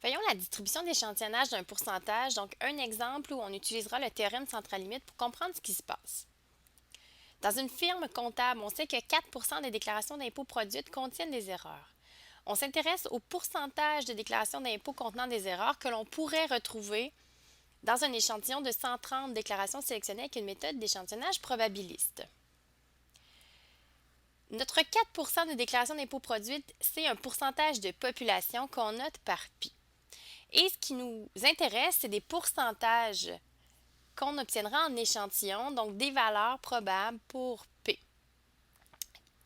Voyons la distribution d'échantillonnage d'un pourcentage, donc un exemple où on utilisera le théorème central-limite pour comprendre ce qui se passe. Dans une firme comptable, on sait que 4 des déclarations d'impôts produites contiennent des erreurs. On s'intéresse au pourcentage de déclarations d'impôts contenant des erreurs que l'on pourrait retrouver dans un échantillon de 130 déclarations sélectionnées avec une méthode d'échantillonnage probabiliste. Notre 4 de déclarations d'impôts produites, c'est un pourcentage de population qu'on note par pi. Et ce qui nous intéresse, c'est des pourcentages qu'on obtiendra en échantillon, donc des valeurs probables pour P.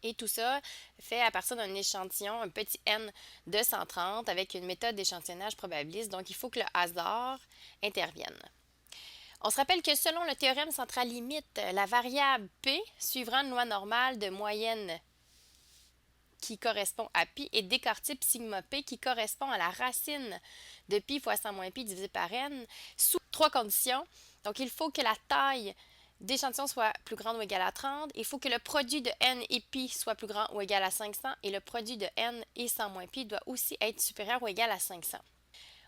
Et tout ça fait à partir d'un échantillon, un petit n de 130 avec une méthode d'échantillonnage probabiliste, donc il faut que le hasard intervienne. On se rappelle que selon le théorème central-limite, la variable P suivra une loi normale de moyenne qui correspond à pi et d'écart-type sigma p qui correspond à la racine de pi fois 100 moins pi divisé par n sous trois conditions. Donc, il faut que la taille d'échantillon soit plus grande ou égale à 30. Il faut que le produit de n et pi soit plus grand ou égal à 500. Et le produit de n et 100 moins pi doit aussi être supérieur ou égal à 500.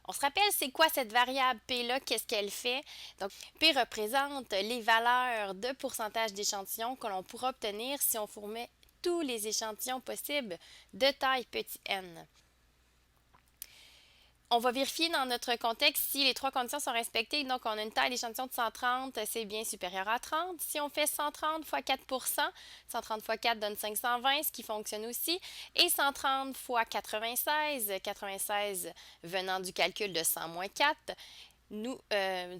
On se rappelle, c'est quoi cette variable P-là? Qu'est-ce qu'elle fait? Donc, P représente les valeurs de pourcentage d'échantillons que l'on pourra obtenir si on fournit tous les échantillons possibles de taille petit n. On va vérifier dans notre contexte si les trois conditions sont respectées. Donc, on a une taille d'échantillon de 130, c'est bien supérieur à 30. Si on fait 130 fois 4 130 fois 4 donne 520, ce qui fonctionne aussi. Et 130 fois 96, 96 venant du calcul de 100 moins 4, nous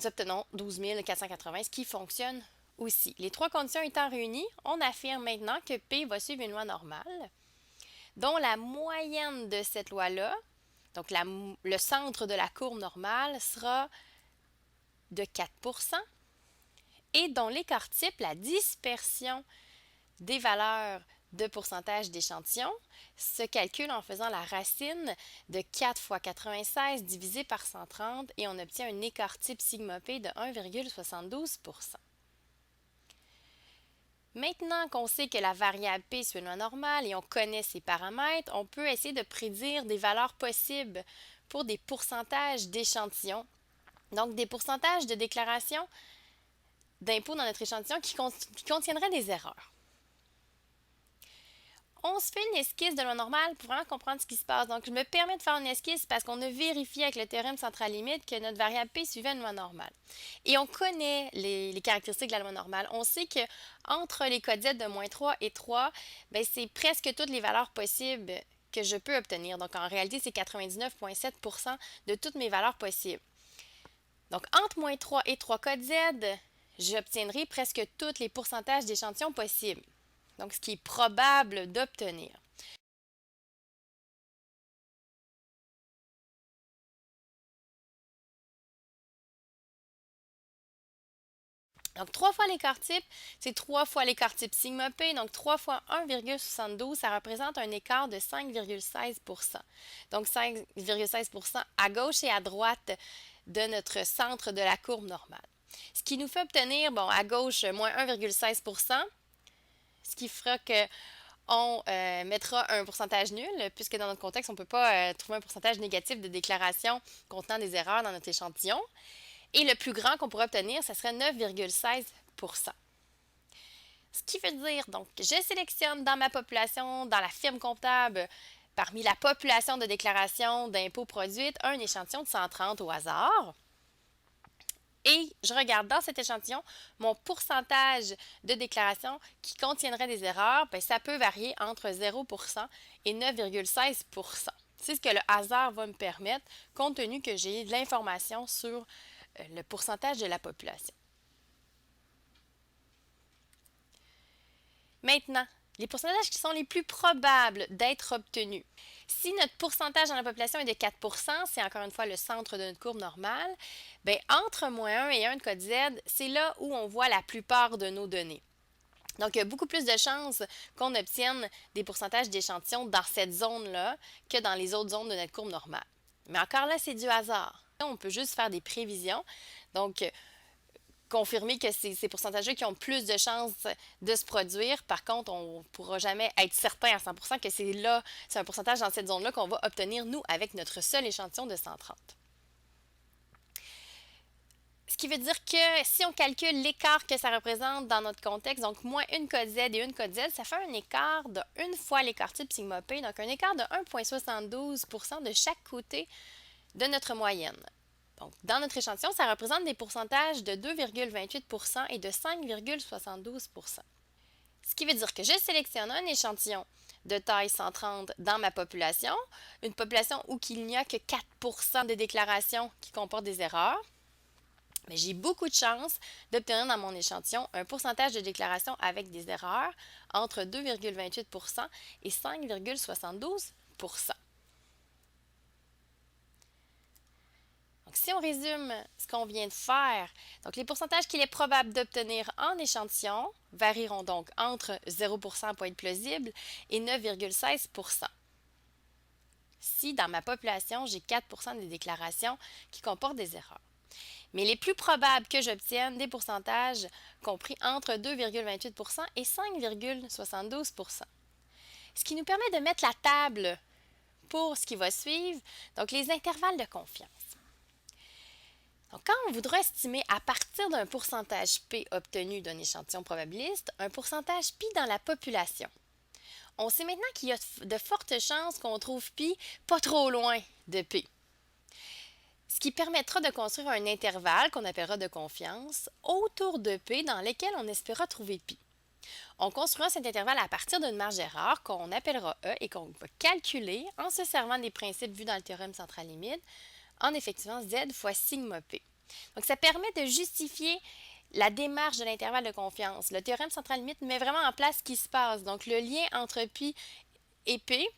obtenons 12 480, ce qui fonctionne aussi. Les trois conditions étant réunies, on affirme maintenant que P va suivre une loi normale, dont la moyenne de cette loi-là, donc le centre de la courbe normale, sera de 4 et dont l'écart type, la dispersion des valeurs de pourcentage d'échantillon, se calcule en faisant la racine de 4 fois 96 divisé par 130 et on obtient un écart type sigma p de 1,72 %. Maintenant qu'on sait que la variable P suit une loi normale et on connaît ses paramètres, on peut essayer de prédire des valeurs possibles pour des pourcentages d'échantillons. Donc, des pourcentages de déclaration d'impôt dans notre échantillon qui contiendraient des erreurs. On se fait une esquisse de loi normale pour vraiment comprendre ce qui se passe. Donc, je me permets de faire une esquisse parce qu'on a vérifié avec le théorème central-limite que notre variable P suivait une loi normale. Et on connaît les caractéristiques de la loi normale. On sait que entre les codes de moins 3 et 3, c'est presque toutes les valeurs possibles que je peux obtenir. Donc, en réalité, c'est 99,7 % de toutes mes valeurs possibles. Donc, entre moins 3 et 3 codes Z, j'obtiendrai presque tous les pourcentages d'échantillons possibles. Donc, ce qui est probable d'obtenir. Donc, 3 fois l'écart type, c'est 3 fois l'écart type sigma p. Donc, 3 fois 1,72, ça représente un écart de 5,16 %. Donc, 5,16 % à gauche et à droite de notre centre de la courbe normale. Ce qui nous fait obtenir, à gauche, moins 1,16 %, ce qui fera que on mettra un pourcentage nul, puisque dans notre contexte, on ne peut pas trouver un pourcentage négatif de déclaration contenant des erreurs dans notre échantillon. Et le plus grand qu'on pourrait obtenir, ce serait 9,16 %. Ce qui veut dire, donc, je sélectionne dans ma population, dans la firme comptable, parmi la population de déclaration d'impôts produites, un échantillon de 130 au hasard. Et je regarde dans cet échantillon mon pourcentage de déclarations qui contiendrait des erreurs. Ça peut varier entre 0 % et 9,16 %. C'est ce que le hasard va me permettre, compte tenu que j'ai de l'information sur le pourcentage de la population. Maintenant, les pourcentages qui sont les plus probables d'être obtenus. Si notre pourcentage dans la population est de 4 %, c'est encore une fois le centre de notre courbe normale, entre moins 1 et 1 de code Z, c'est là où on voit la plupart de nos données. Donc, il y a beaucoup plus de chances qu'on obtienne des pourcentages d'échantillons dans cette zone-là que dans les autres zones de notre courbe normale. Mais encore là, c'est du hasard. On peut juste faire des prévisions. Donc, confirmer que c'est ces pourcentages-là qui ont plus de chances de se produire. Par contre, on ne pourra jamais être certain à 100% que c'est un pourcentage dans cette zone-là qu'on va obtenir, nous, avec notre seul échantillon de 130. Ce qui veut dire que si on calcule l'écart que ça représente dans notre contexte, donc moins une code Z et une code Z, ça fait un écart de une fois l'écart type sigma p, donc un écart de 1,72% de chaque côté de notre moyenne. Donc, dans notre échantillon, ça représente des pourcentages de 2,28% et de 5,72%. Ce qui veut dire que je sélectionne un échantillon de taille 130 dans ma population, une population où il n'y a que 4% de déclarations qui comportent des erreurs. Mais j'ai beaucoup de chances d'obtenir dans mon échantillon un pourcentage de déclaration avec des erreurs entre 2,28% et 5,72%. Donc, si on résume ce qu'on vient de faire, donc les pourcentages qu'il est probable d'obtenir en échantillon varieront donc entre 0% pour être plausible et 9,16%. Si dans ma population, j'ai 4% des déclarations qui comportent des erreurs. Mais il est plus probable que j'obtienne des pourcentages compris entre 2,28% et 5,72%. Ce qui nous permet de mettre la table pour ce qui va suivre, donc les intervalles de confiance. Donc, quand on voudra estimer à partir d'un pourcentage P obtenu d'un échantillon probabiliste, un pourcentage Pi dans la population, on sait maintenant qu'il y a de fortes chances qu'on trouve Pi pas trop loin de P. Ce qui permettra de construire un intervalle qu'on appellera de confiance autour de P dans lequel on espérera trouver Pi. On construira cet intervalle à partir d'une marge d'erreur qu'on appellera E et qu'on va calculer en se servant des principes vus dans le théorème central limite en effectuant Z fois sigma P. Donc, ça permet de justifier la démarche de l'intervalle de confiance. Le théorème central limite met vraiment en place ce qui se passe. Donc, le lien entre Pi et P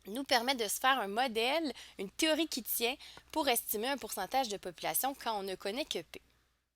nous permet de se faire un modèle, une théorie qui tient pour estimer un pourcentage de population quand on ne connaît que P.